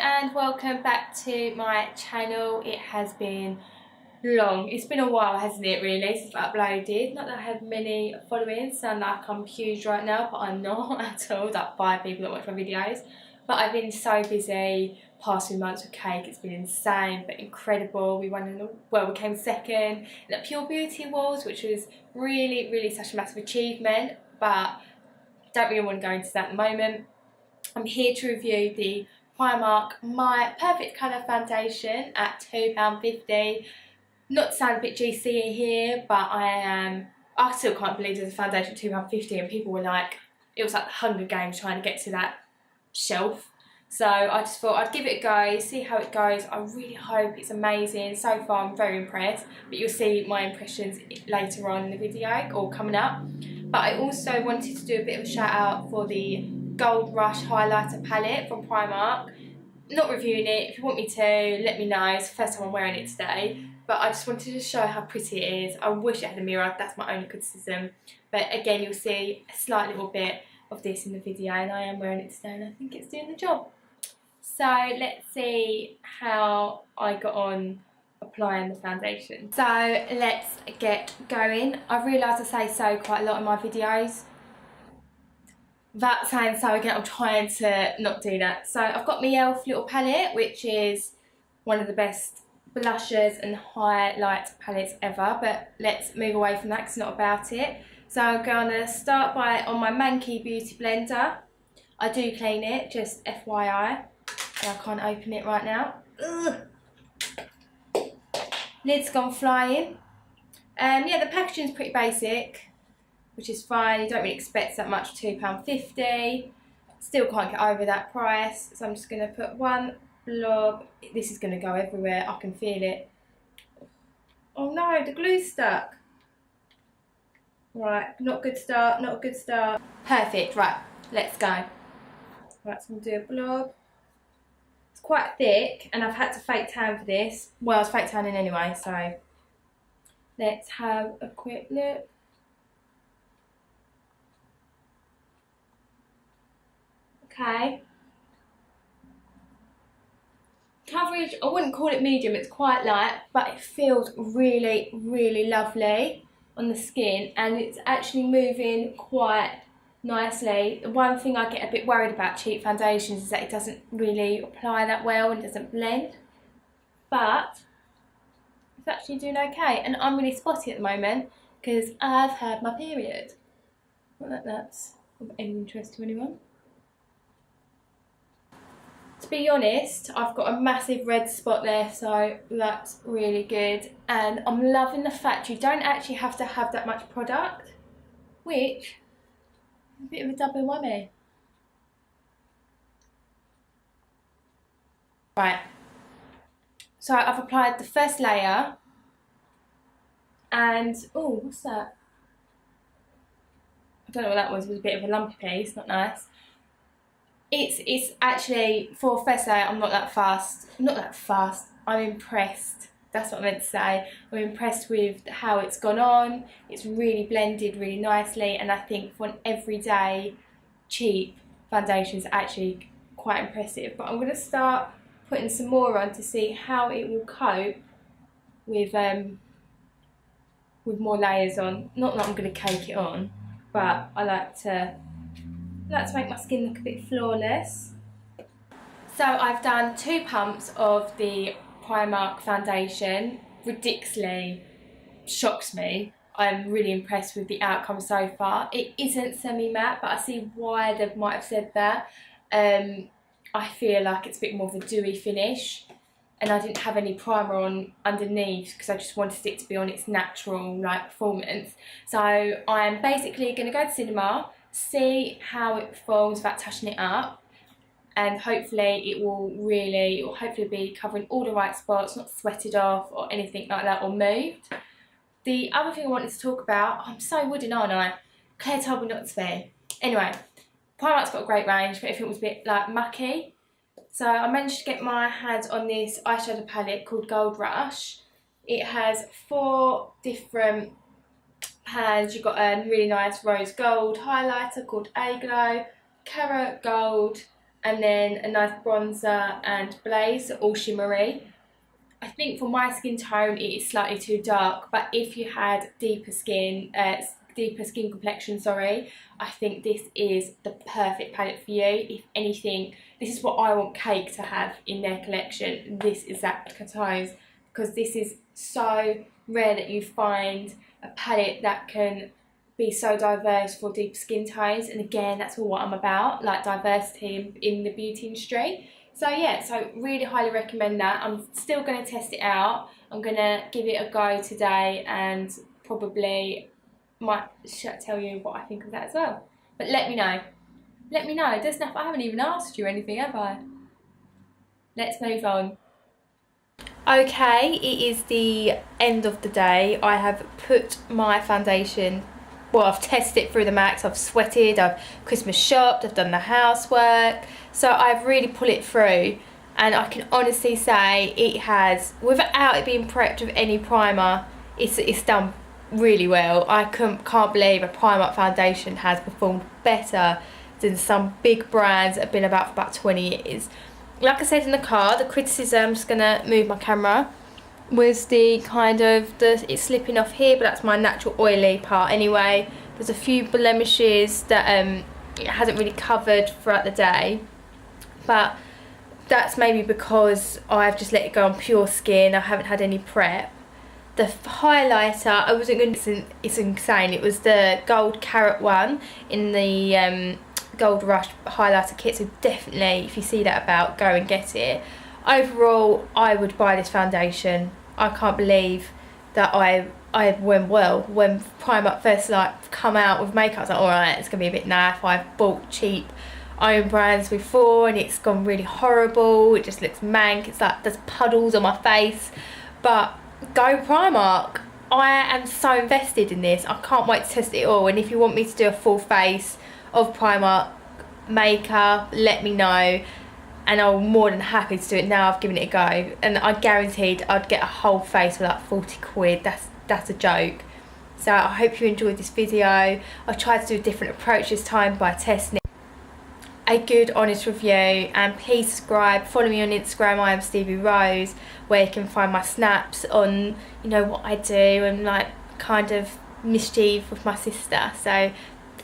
and welcome back to my channel. It has been long. It's been a while, hasn't it, really, since I've uploaded. Not that I have many followings, sound like I'm huge right now, but I'm not at all. Like 5 people that watch my videos. But I've been so busy past few months with cake. It's been insane but incredible. We came second in the Pure Beauty Awards, which was really such a massive achievement, but don't really want to go into that at the moment. I'm here to review the Primark My Perfect Colour Foundation at £2.50. Not to sound a bit GC here, but I still can't believe there's a foundation at £2.50 and people were like, it was like the Hunger Games trying to get to that shelf. So I just thought I'd give it a go, see how it goes. I really hope it's amazing. So far I'm very impressed, but you'll see my impressions later on in the video or coming up. But I also wanted to do a bit of a shout out for the Gold Rush highlighter palette from Primark. Not reviewing it. If you want me to, let me know. It's the first time I'm wearing it today, but I just wanted to show how pretty it is. I wish it had a mirror. That's my only criticism, but again, you'll see a slight little bit of this in the video, and I am wearing it today and I think it's doing the job. So let's see how I got on applying the foundation. So let's get going. I've realised I say so quite a lot in my videos. That saying so again, I'm trying to not do that. So I've got my e.l.f. little palette, which is one of the best blushers and highlight palettes ever, but let's move away from that because it's not about it. So I'm going to start by on my Manky Beauty Blender. I do clean it, just FYI. I can't open it right now. Ugh. Lid's gone flying. Yeah, the packaging's pretty basic, which is fine. You don't really expect that much, £2.50. Still can't get over that price. So I'm just going to put one blob. This is going to go everywhere. I can feel it. Oh no, the glue's stuck. Right, not a good start, not a good start. Perfect, right, let's go. Right, so I'm going to do a blob. It's quite thick and I've had to fake tan for this. Well, I was fake tanning anyway, so let's have a quick look. Okay. Coverage, I wouldn't call it medium, it's quite light, but it feels really lovely on the skin and it's actually moving quite nicely. The one thing I get a bit worried about cheap foundations is that it doesn't really apply that well and doesn't blend, but it's actually doing okay. And I'm really spotty at the moment because I've had my period. Not that that's of any interest to anyone. To be honest, I've got a massive red spot there, so that's really good. And I'm loving the fact you don't actually have to have that much product, which is a bit of a double whammy. Right, so I've applied the first layer, and oh, what's that? I don't know what that was. It was a bit of a lumpy piece, not nice. It's actually, for first layer, I'm not that fast. I'm impressed. That's what I meant to say. I'm impressed with how it's gone on. It's really blended really nicely, and I think for an everyday cheap foundation is actually quite impressive. But I'm going to start putting some more on to see how it will cope with more layers on. Not that I'm going to cake it on, but I like to make my skin look a bit flawless. So I've done 2 pumps of the Primark foundation. Ridiculously shocks me. I'm really impressed with the outcome so far. It isn't semi-matte, but I see why they might have said that. I feel like it's a bit more of a dewy finish, and I didn't have any primer on underneath because I just wanted it to be on its natural performance. So I'm basically going to go to cinema, see how it performs without touching it up, and hopefully it will hopefully be covering all the right spots, not sweated off or anything like that or moved. The other thing I wanted to talk about, I'm so wooden, aren't I? Claire told me not to be. Anyway, Primark's got a great range, but if it was a bit mucky. So I managed to get my hands on this eyeshadow palette called Gold Rush. It has 4 different pans. You've got a really nice rose gold highlighter called A Glow, carrot gold, and then a nice bronzer and blaze, all shimmery. I think for my skin tone it is slightly too dark, but if you had deeper skin complexion, sorry, I think this is the perfect palette for you. If anything, this is what I want Cake to have in their collection. This exact tones, because this is so rare that you find a palette that can be so diverse for deep skin tones. And again, that's all what I'm about, like diversity in the beauty industry. So yeah, so really highly recommend that. I'm still going to test it out. I'm going to give it a go today and probably might tell you what I think of that as well. But let me know. Let me know. There's nothing, I haven't even asked you anything, have I? Let's move on. Okay, it is the end of the day. I have put my foundation, well, I've tested it through the max, I've sweated, I've Christmas shopped, I've done the housework. So I've really pulled it through, and I can honestly say it has, without it being prepped with any primer, it's done really well. I can't believe a Primark foundation has performed better than some big brands that have been about for about 20 years. Like I said in the car, the criticism, I'm just going to move my camera, was the kind of, it's slipping off here, but that's my natural oily part anyway. There's a few blemishes that it hasn't really covered throughout the day, but that's maybe because I've just let it go on pure skin. I haven't had any prep. The highlighter, I wasn't going to, it's insane. It was the Gold Carrot one in the Gold Rush highlighter kit, so definitely if you see that about, go and get it. Overall, I would buy this foundation. I can't believe that I went well. When Primark first come out with makeup, I was like, alright, it's going to be a bit naff. I've bought cheap own brands before and it's gone really horrible. It just looks mank. It's like there's puddles on my face. But go Primark. I am so invested in this. I can't wait to test it all. And if you want me to do a full face of Primark makeup, let me know. And I'm more than happy to do it now. I've given it a go. And I guaranteed I'd get a whole face for like 40 quid. That's a joke. So I hope you enjoyed this video. I tried to do a different approach this time by testing a good honest review, and please subscribe, follow me on Instagram, I am Stevie Rose, where you can find my snaps on, you know, what I do and like kind of mischief with my sister. So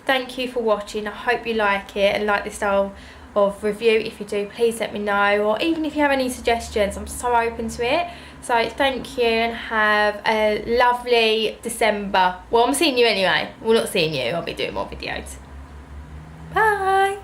thank you for watching. I hope you like it and like this style of review. If you do, please let me know, or even if you have any suggestions, I'm so open to it. So thank you and have a lovely December. Well, I'm seeing you anyway. Well, not seeing you, I'll be doing more videos. Bye.